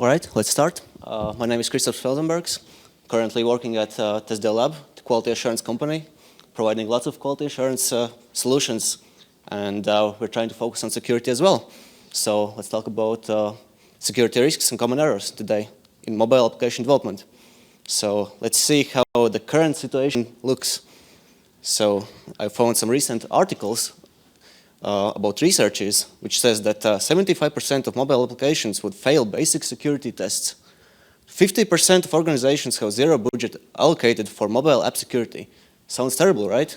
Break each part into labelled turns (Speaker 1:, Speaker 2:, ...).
Speaker 1: All right, let's start. My name is FELZENBERGS, currently working at TestDevLab, the quality assurance company, providing lots of quality assurance solutions, and we're trying to focus on security as well. So let's talk about security risks and common errors today in mobile application development. So let's see how the current situation looks. So I found some recent articles about researches, which says that 75% of mobile applications would fail basic security tests. 50% of organizations have zero budget allocated for mobile app security. Sounds terrible, right?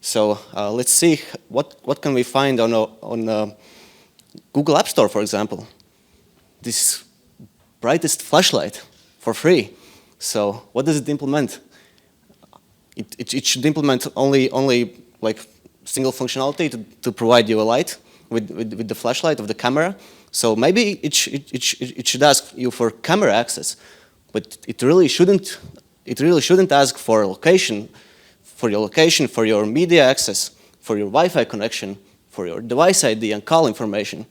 Speaker 1: So let's see what can we find on Google App Store, for example. This brightest flashlight for free. So what does it implement? It should implement only like single functionality to provide you a light with the flashlight of the camera. So maybe it should ask you for camera access, but it really shouldn't ask for location, for your media access, for your Wi-Fi connection, for your device ID and call information.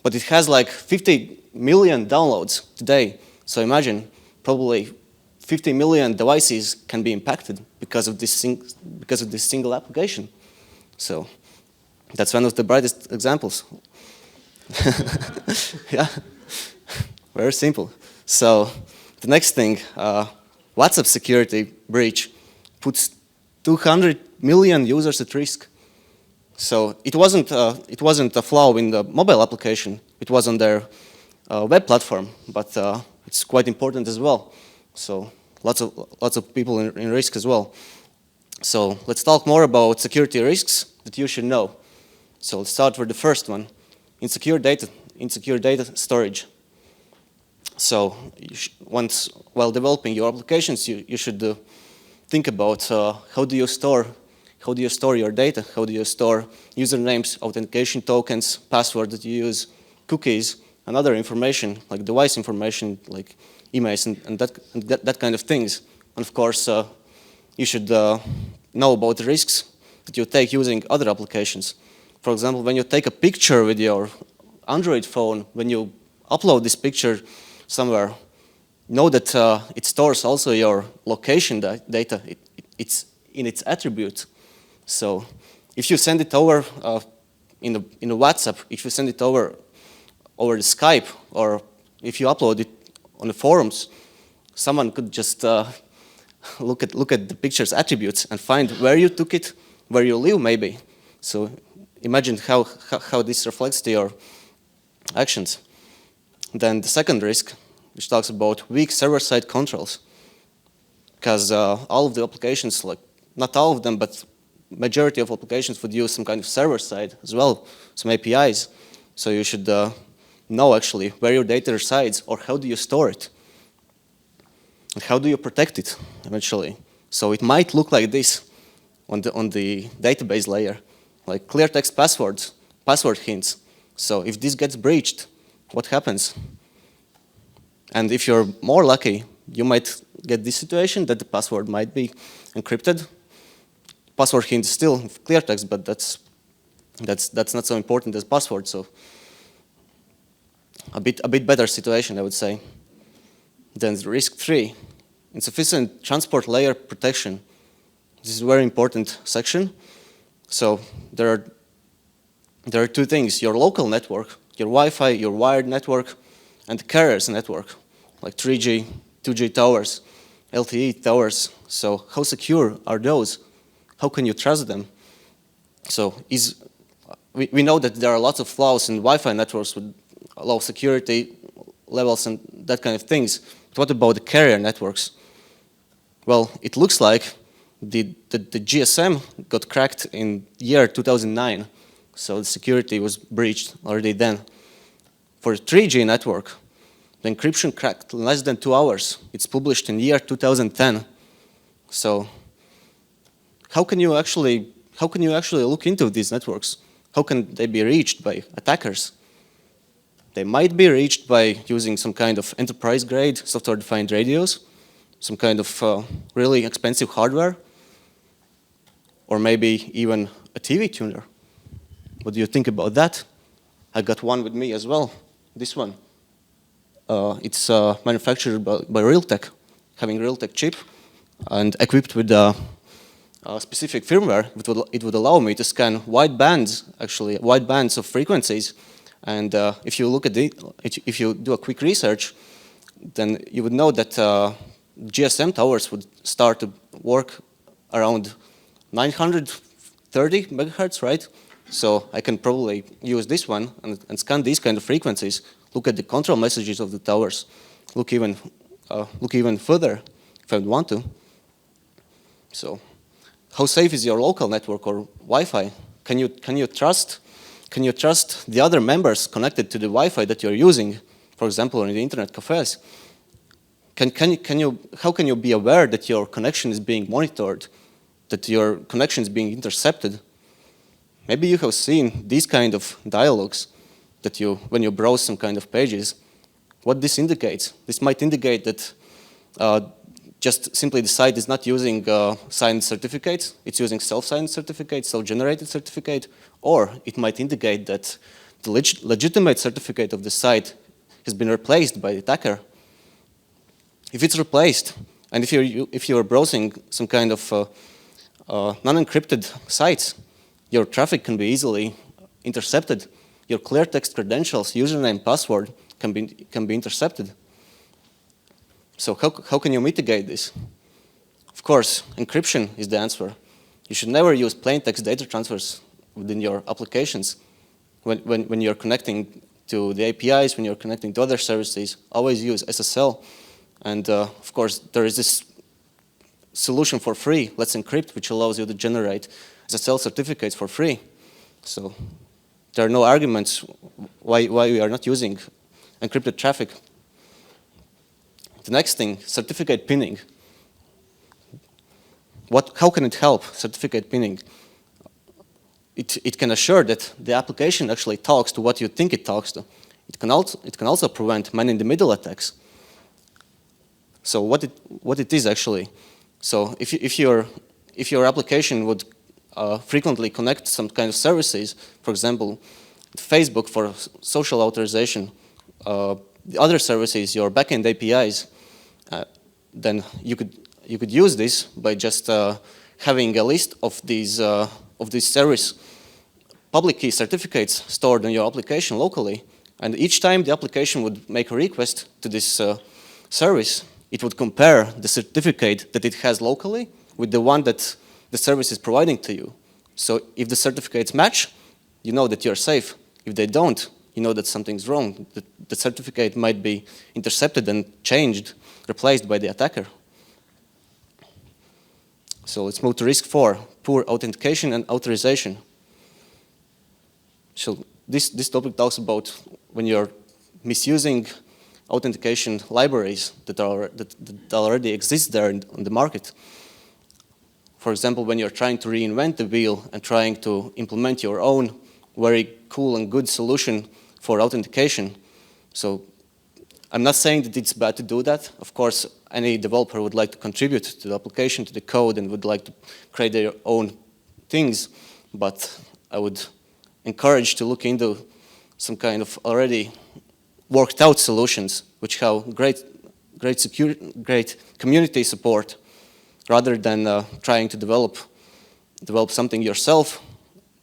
Speaker 1: But it has like 50 million downloads today. So imagine probably 50 million devices can be impacted because of this single application. So that's one of the brightest examples. Yeah, very simple. So the next thing, WhatsApp security breach puts 200 million users at risk. So it wasn't a flaw in the mobile application. It was on their web platform, but it's quite important as well. So lots of people in risk as well. So let's talk more about security risks that you should know. So let's start with the first one, insecure data storage. So while developing your applications, you should think about how do you store your data, how do you store usernames, authentication tokens, password that you use, cookies, and other information like device information, like emails and that kind of things. And of course, you should know about the risks that you take using other applications. For example, when you take a picture with your Android phone, when you upload this picture somewhere, know that it stores also your location data. It's in its attribute. So if you send it over in a WhatsApp, if you send it over the Skype, or if you upload it on the forums, someone could just look at the picture's attributes and find where you took it, where you live maybe. So imagine how this reflects to your actions. Then the second risk, which talks about weak server-side controls. Because all of the applications, like not all of them, but majority of applications would use some kind of server-side as well, some APIs. So you should know actually where your data resides, or how do you store it. And how do you protect it eventually? So it might look like this on the database layer, like clear text passwords, password hints. So if this gets breached, what happens? And if you're more lucky, you might get this situation that the password might be encrypted. Password hint is still clear text, but that's not so important as password. So a bit better situation, I would say. Then risk 3, insufficient transport layer protection. This is a very important section. So there are two things: your local network, your Wi-Fi, your wired network, and the carrier's network, like 3G, 2G towers, LTE towers. So how secure are those? How can you trust them? So we know that there are lots of flaws in Wi-Fi networks with low security levels and that kind of things. But what about the carrier networks? Well, it looks like the GSM got cracked in year 2009. So the security was breached already then. For the 3G network, the encryption cracked in less than 2 hours. It's published in year 2010. So how can you actually look into these networks? How can they be reached by attackers? They might be reached by using some kind of enterprise-grade software-defined radios, some kind of really expensive hardware, or maybe even a TV tuner. What do you think about that? I got one with me as well, this one. It's manufactured by Realtek, having Realtek chip, and equipped with a specific firmware. It would allow me to scan wide bands, actually wide bands of frequencies. And if you look at if you do a quick research, then you would know that GSM towers would start to work around 930 megahertz, right? So I can probably use this one and scan these kind of frequencies, look at the control messages of the towers, look even further if I want to. So how safe is your local network or Wi-Fi? Can you trust the other members connected to the Wi-Fi that you're using, for example, in the internet cafes? How can you be aware that your connection is being monitored, that your connection is being intercepted? Maybe you have seen these kind of dialogues that when you browse some kind of pages. What this indicates? This might indicate that just simply the site is not using signed certificates, it's using self-signed certificate, self-generated certificate, or it might indicate that the legitimate certificate of the site has been replaced by the attacker. If it's replaced, and if you're browsing some kind of non-encrypted sites, your traffic can be easily intercepted. Your clear text credentials, username, password can be intercepted. So how can you mitigate this? Of course, encryption is the answer. You should never use plain text data transfers within your applications. When you're connecting to the APIs, when you're connecting to other services, always use SSL. And of course, there is this solution for free, Let's Encrypt, which allows you to generate SSL certificates for free. So there are no arguments why we are not using encrypted traffic. The next thing, certificate pinning. How can it help, certificate pinning? It can assure that the application actually talks to what you think it talks to. It can also prevent man-in-the-middle attacks. So what it is actually? So if your application would frequently connect some kind of services, for example, Facebook for social authorization, the other services, your backend APIs, then you could use this by just having a list of these service public key certificates stored in your application locally, and each time the application would make a request to this service, it would compare the certificate that it has locally with the one that the service is providing to you. So if the certificates match, you know that you're safe. If they don't, you know that something's wrong. The certificate might be intercepted and changed, replaced by the attacker. So let's move to risk 4, poor authentication and authorization. So this topic talks about when you're misusing authentication libraries that already exist there on the market. For example, when you're trying to reinvent the wheel and trying to implement your own very cool and good solution for authentication. So I'm not saying that it's bad to do that. Of course, any developer would like to contribute to the application, to the code, and would like to create their own things. But I would encourage to look into some kind of already worked out solutions which have great community support, rather than trying to develop something yourself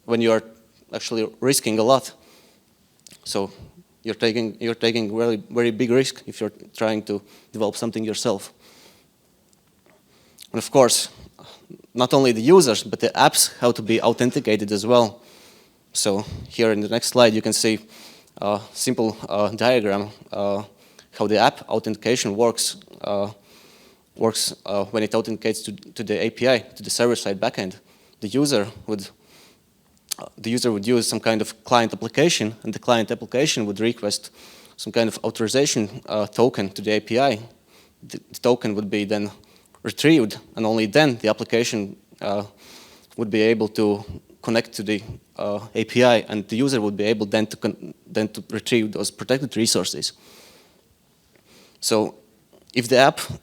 Speaker 1: when you are actually risking a lot. So you're taking very big risk if you're trying to develop something yourself. And of course, not only the users, but the apps have to be authenticated as well. So here in the next slide, you can see a simple diagram how the app authentication works when it authenticates to the API, to the server-side backend. The user would use some kind of client application, and the client application would request some kind of authorization token to the API. The token would be then retrieved, and only then the application would be able to connect to the API, and the user would be able then to retrieve those protected resources. So if the API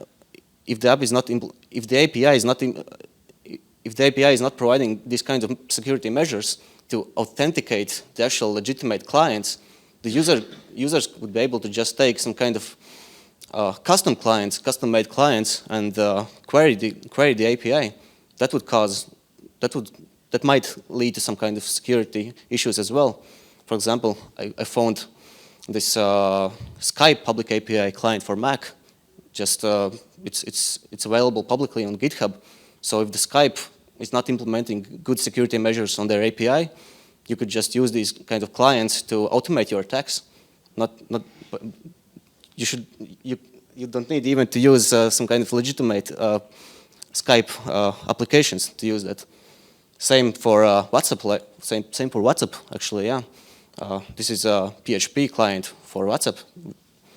Speaker 1: is not providing these kinds of security measures to authenticate the actual legitimate clients, the users would be able to just take some kind of custom clients, custom-made clients, and query the API. That might lead to some kind of security issues as well. For example, I found this Skype public API client for Mac. Just it's available publicly on GitHub. So if the Skype is not implementing good security measures on their API, you could just use these kind of clients to automate your attacks. You don't need even to use some kind of legitimate Skype applications to use that. Same for WhatsApp. Same for WhatsApp, actually. Yeah, this is a PHP client for WhatsApp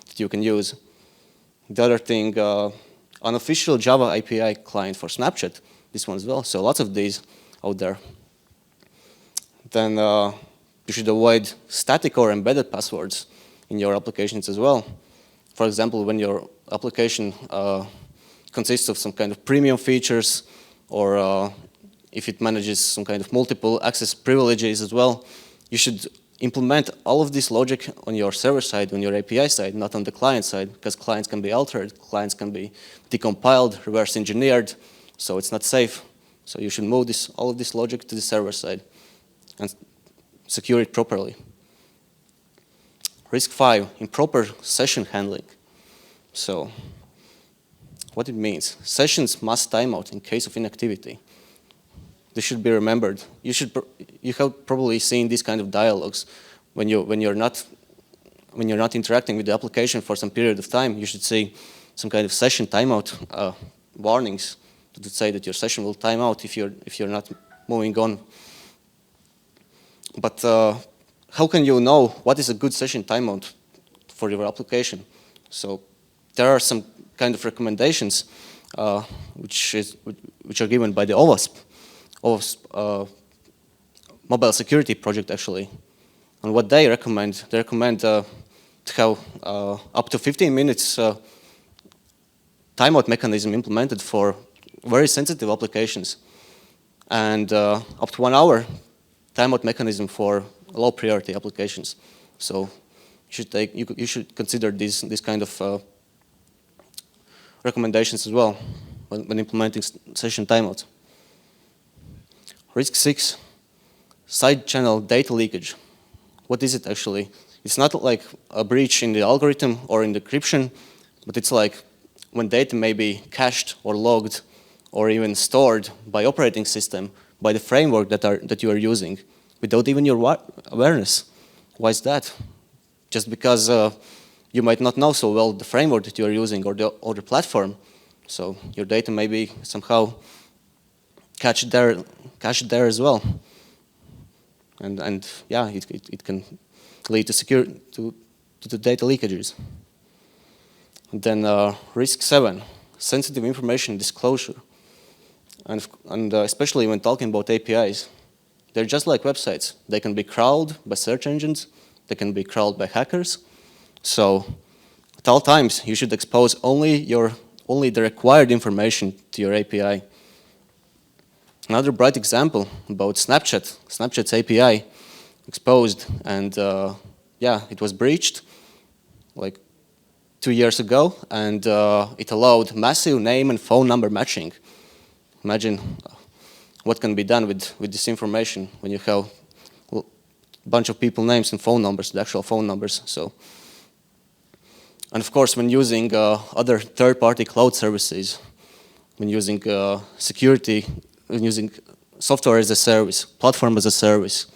Speaker 1: that you can use. The other thing, unofficial Java API client for Snapchat. This one as well. So lots of these out there. Then you should avoid static or embedded passwords in your applications as well. For example, when your application consists of some kind of premium features, or if it manages some kind of multiple access privileges as well, you should implement all of this logic on your server side, on your API side, not on the client side, because clients can be altered, clients can be decompiled, reverse engineered, so it's not safe. So you should move all of this logic to the server side and secure it properly. Risk 5, improper session handling. So what it means, sessions must time out in case of inactivity. This should be remembered. You have probably seen these kind of dialogues when you're not interacting with the application for some period of time. You should see some kind of session timeout warnings to say that your session will time out if you're not moving on. But how can you know what is a good session timeout for your application? So there are some kind of recommendations which are given by the OWASP mobile security project, actually. And what they recommend to have up to 15 minutes timeout mechanism implemented for very sensitive applications, and up to 1 hour timeout mechanism for low priority applications. So you should consider these kind of recommendations as well when implementing session timeouts. Risk 6, side channel data leakage. What is it actually? It's not like a breach in the algorithm or in the encryption, but it's like when data may be cached or logged or even stored by operating system, by the framework that you are using, without even your awareness. Why is that? Just because you might not know so well the framework that you are using or the platform, so your data may be somehow cached there as well, and yeah, it can lead to the data leakages. And then risk 7, sensitive information disclosure, and especially when talking about APIs, they're just like websites. They can be crawled by search engines, they can be crawled by hackers. So at all times, you should expose only the required information to your API. Another bright example about Snapchat's API exposed, and yeah, it was breached like 2 years ago, and it allowed massive name and phone number matching. Imagine what can be done with this information when you have a bunch of people names and phone numbers, the actual phone numbers. So, and of course, when using other third-party cloud services, when using security, when using software as a service, platform as a service,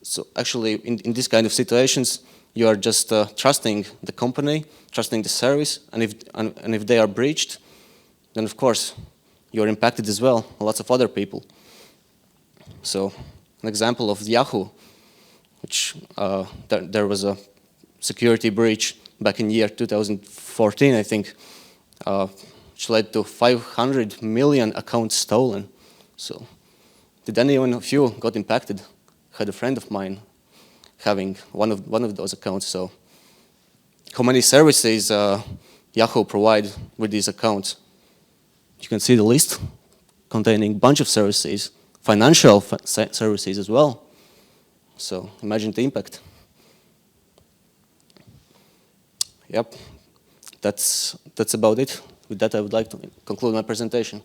Speaker 1: so actually in these kind of situations, you are just trusting the company, trusting the service, and if they are breached, then of course you are impacted as well, lots of other people. So an example of Yahoo, which there was a security breach back in year 2014, I think, which led to 500 million accounts stolen. So did anyone of you got impacted? Had a friend of mine having one of those accounts. So how many services Yahoo provide with these accounts? You can see the list containing a bunch of services, financial services as well. So imagine the impact. Yep, that's about it. With that, I would like to conclude my presentation.